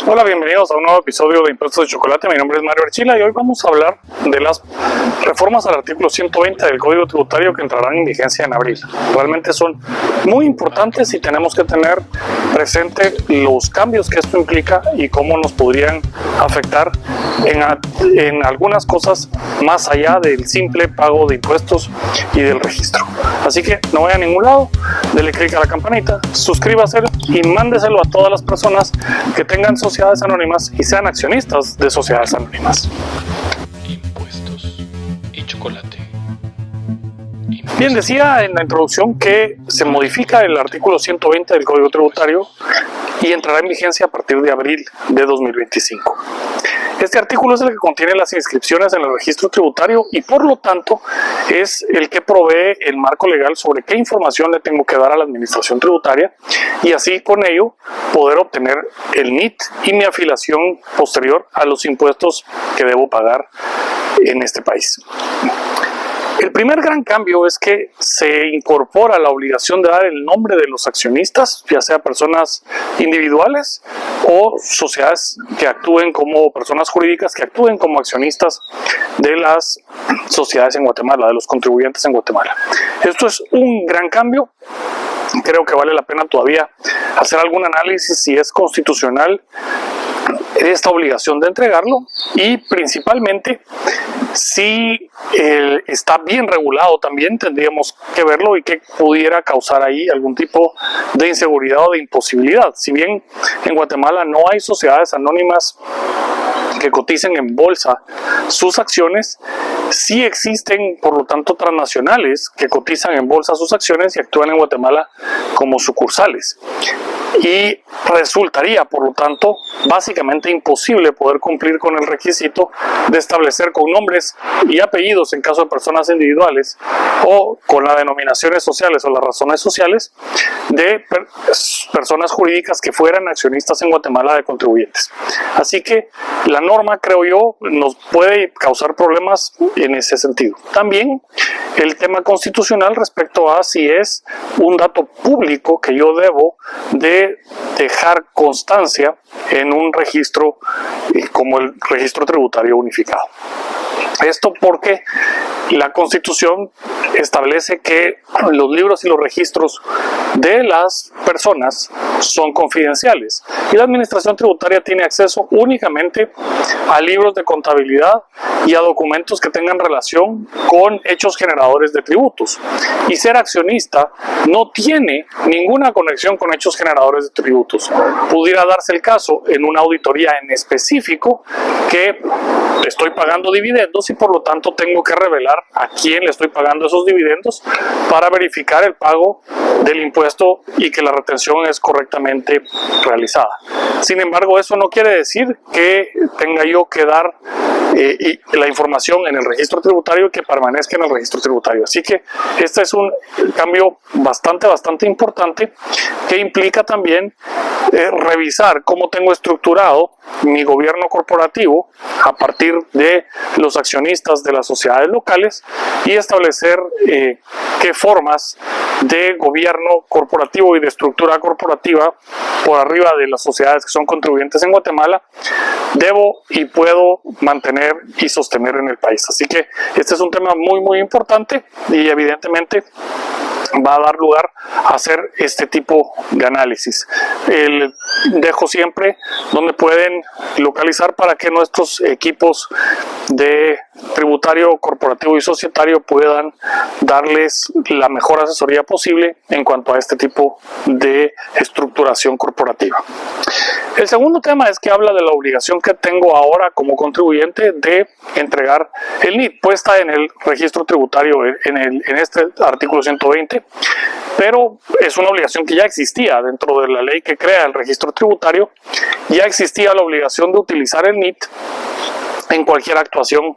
Hola, bienvenidos a un nuevo episodio de Impuestos de Chocolate. Mi nombre es Mario Archila y hoy vamos a hablar de las reformas al artículo 120 del Código Tributario que entrarán en vigencia en abril. Realmente son muy importantes y tenemos que tener presente los cambios que esto implica y cómo nos podrían afectar en algunas cosas más allá del simple pago de impuestos y del registro. Así que no vaya a ningún lado, dele clic a la campanita, suscríbase y mándeselo a todas las personas que tengan sociedades anónimas y sean accionistas de sociedades anónimas. Impuestos y chocolate. Bien, decía en la introducción que se modifica el artículo 120 del Código Tributario y entrará en vigencia a partir de abril de 2025. Este artículo es el que contiene las inscripciones en el registro tributario y por lo tanto es el que provee el marco legal sobre qué información le tengo que dar a la administración tributaria y así con ello poder obtener el NIT y mi afiliación posterior a los impuestos que debo pagar en este país. El primer gran cambio es que se incorpora la obligación de dar el nombre de los accionistas, ya sea personas individuales o sociedades que actúen como personas jurídicas que actúen como accionistas de las sociedades en Guatemala, de los contribuyentes en Guatemala. Esto es un gran cambio. Creo que vale la pena todavía hacer algún análisis si es constitucional esta obligación de entregarlo y principalmente si está bien regulado también tendríamos que verlo y que pudiera causar ahí algún tipo de inseguridad o de imposibilidad. Si bien en Guatemala no hay sociedades anónimas que coticen en bolsa sus acciones, sí existen por lo tanto transnacionales que cotizan en bolsa sus acciones y actúan en Guatemala como sucursales. Y resultaría, por lo tanto, básicamente imposible poder cumplir con el requisito de establecer con nombres y apellidos en caso de personas individuales o con las denominaciones sociales o las razones sociales de personas jurídicas que fueran accionistas en Guatemala de contribuyentes. Así que la norma, creo yo, nos puede causar problemas en ese sentido. También el tema constitucional respecto a si es un dato público que yo debo de dejar constancia en un registro como el registro tributario unificado. Esto porque la Constitución establece que los libros y los registros de las personas son confidenciales y la Administración Tributaria tiene acceso únicamente a libros de contabilidad y a documentos que tengan relación con hechos generadores de tributos. Y ser accionista no tiene ninguna conexión con hechos generadores de tributos. Pudiera darse el caso en una auditoría en específico que estoy pagando dividendos y por lo tanto tengo que revelar a quién le estoy pagando esos dividendos para verificar el pago del impuesto y que la retención es correctamente realizada. Sin embargo, eso no quiere decir que tenga yo que dar la información en el registro tributario y que permanezca en el registro tributario. Así que este es un cambio bastante importante que implica también revisar cómo tengo estructurado mi gobierno corporativo a partir de los accionistas de las sociedades locales y establecer qué formas de gobierno corporativo y de estructura corporativa por arriba de las sociedades que son contribuyentes en Guatemala debo y puedo mantener y sostener en el país. Así que este es un tema muy importante y evidentemente va a dar lugar a hacer este tipo de análisis. Dejo siempre donde pueden localizar para que nuestros equipos de tributario, corporativo y societario puedan darles la mejor asesoría posible en cuanto a este tipo de estructuración corporativa. El segundo tema es que habla de la obligación que tengo ahora como contribuyente de entregar el NIT, puesta en el registro tributario en este artículo 120, pero es una obligación que ya existía dentro de la ley que crea el registro tributario. Ya existía la obligación de utilizar el NIT en cualquier actuación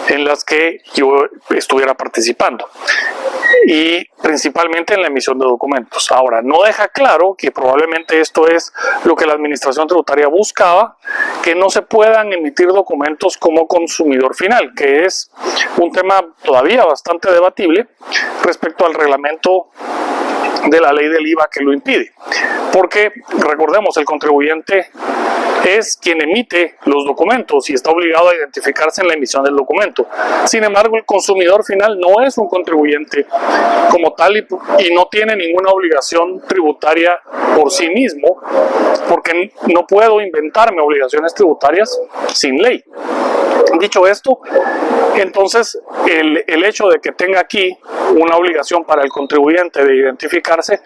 en las que yo estuviera participando y principalmente en la emisión de documentos. Ahora, no deja claro que probablemente esto es lo que la Administración Tributaria buscaba, que no se puedan emitir documentos como consumidor final, que es un tema todavía bastante debatible respecto al reglamento de la ley del IVA que lo impide. Porque, recordemos, el contribuyente es quien emite los documentos y está obligado a identificarse en la emisión del documento. Sin embargo, el consumidor final no es un contribuyente como tal y no tiene ninguna obligación tributaria por sí mismo, porque no puedo inventarme obligaciones tributarias sin ley. Dicho esto, entonces el hecho de que tenga aquí una obligación para el contribuyente de identificarse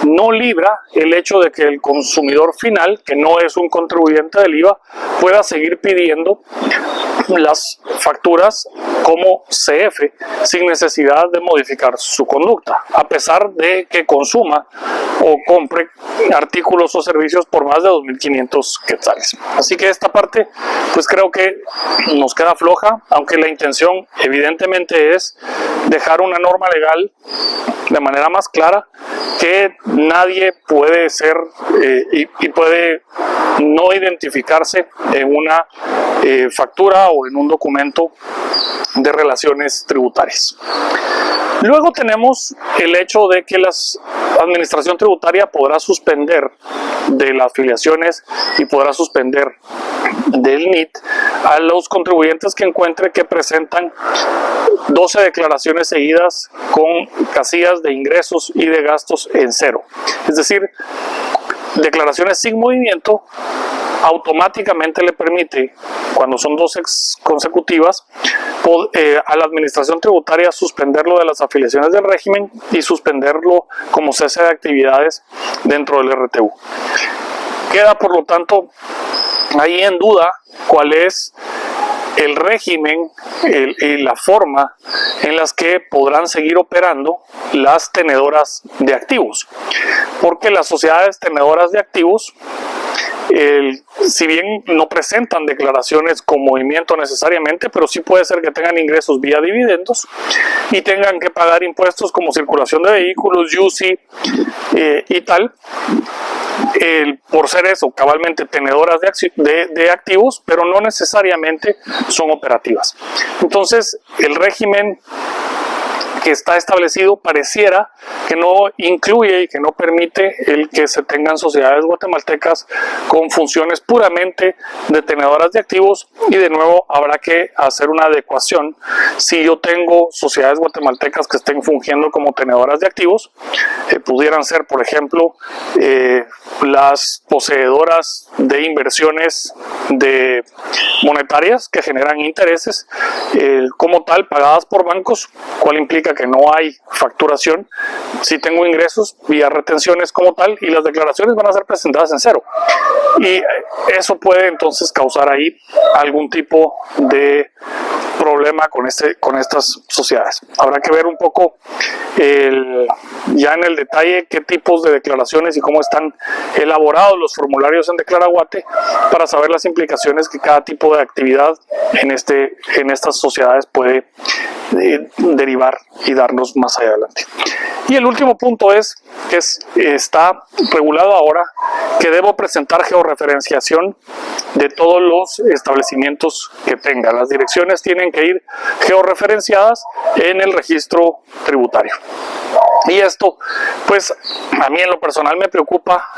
no libra el hecho de que el consumidor final, que no es un contribuyente del IVA, pueda seguir pidiendo las facturas como CF sin necesidad de modificar su conducta, a pesar de que consuma o compre artículos o servicios por más de 2.500 quetzales. Así que esta parte, pues creo que nos queda floja, aunque la intención evidentemente es dejar una norma legal de manera más clara, que nadie puede ser y puede no identificarse en una factura o en un documento de relaciones tributarias. Luego tenemos el hecho de que la administración tributaria podrá suspender de las afiliaciones y podrá suspender del NIT a los contribuyentes que encuentre que presentan 12 declaraciones seguidas con casillas de ingresos y de gastos en cero. Es decir, declaraciones sin movimiento automáticamente le permite, cuando son 12 consecutivas, a la administración tributaria suspenderlo de las afiliaciones del régimen y suspenderlo como cese de actividades dentro del RTU. Queda, por lo tanto, ahí en duda cuál es el régimen y la forma en las que podrán seguir operando las tenedoras de activos, porque las sociedades tenedoras de activos, si bien no presentan declaraciones con movimiento necesariamente, pero sí puede ser que tengan ingresos vía dividendos y tengan que pagar impuestos como circulación de vehículos, UCI y tal, por ser eso, cabalmente tenedoras de activos, pero no necesariamente son operativas. Entonces, el régimen que está establecido pareciera que no incluye y que no permite el que se tengan sociedades guatemaltecas con funciones puramente de tenedoras de activos, y de nuevo habrá que hacer una adecuación. Si yo tengo sociedades guatemaltecas que estén fungiendo como tenedoras de activos, pudieran ser, por ejemplo, las poseedoras de inversiones monetarias que generan intereses como tal pagadas por bancos, cual implica que no hay facturación. Si tengo ingresos vía retenciones como tal, y las declaraciones van a ser presentadas en cero, y eso puede entonces causar ahí algún tipo de problema con estas sociedades. Habrá que ver un poco ya en el detalle qué tipos de declaraciones y cómo están elaborados los formularios en Declaraguate para saber las implicaciones que cada tipo de actividad en estas sociedades puede derivar y darnos más adelante. Y el último punto es que está regulado ahora que debo presentar georreferenciación de todos los establecimientos que tenga. Las direcciones tienen que ir georreferenciadas en el registro tributario. Y esto, pues, a mí en lo personal me preocupa,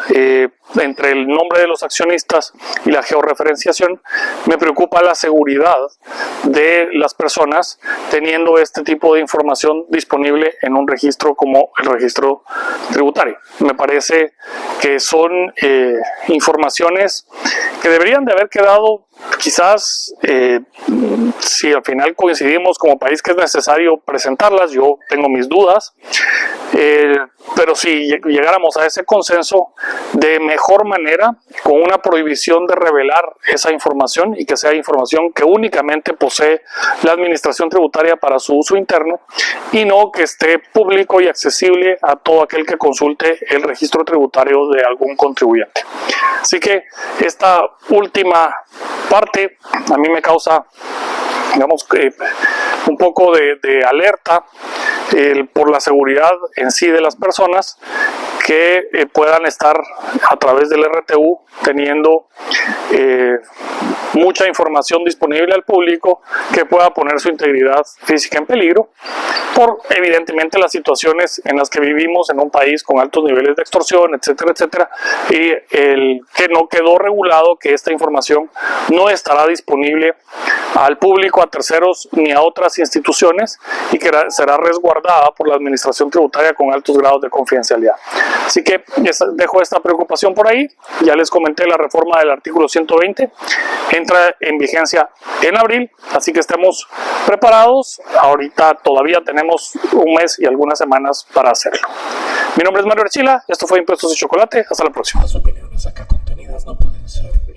entre el nombre de los accionistas y la georreferenciación, me preocupa la seguridad de las personas teniendo este tipo de información disponible en un registro como el registro tributario. Me parece que son informaciones que deberían de haber quedado, quizás, si al final coincidimos como país que es necesario presentarlas. Yo tengo mis dudas, pero si llegáramos a ese consenso de mejor manera, con una prohibición de revelar esa información y que sea información que únicamente posee la administración tributaria para su uso interno, y no que esté público y accesible a todo aquel que consulte el registro tributario de algún contribuyente. Así que esta última parte a mí me causa, digamos, un poco de alerta por la seguridad en sí de las personas que puedan estar a través del RTU teniendo mucha información disponible al público que pueda poner su integridad física en peligro, por evidentemente las situaciones en las que vivimos en un país con altos niveles de extorsión, etcétera, etcétera, y el que no quedó regulado que esta información no estará disponible al público, a terceros ni a otras instituciones, y que será resguardada por la Administración Tributaria con altos grados de confidencialidad. Así que dejo esta preocupación por ahí. Ya les comenté la reforma del artículo 120, entra en vigencia en abril, así que estemos preparados. Ahorita todavía tenemos un mes y algunas semanas para hacerlo. Mi nombre es Mario Archila, esto fue Impuestos y Chocolate, hasta la próxima. Las opiniones acá contenidas no pueden ser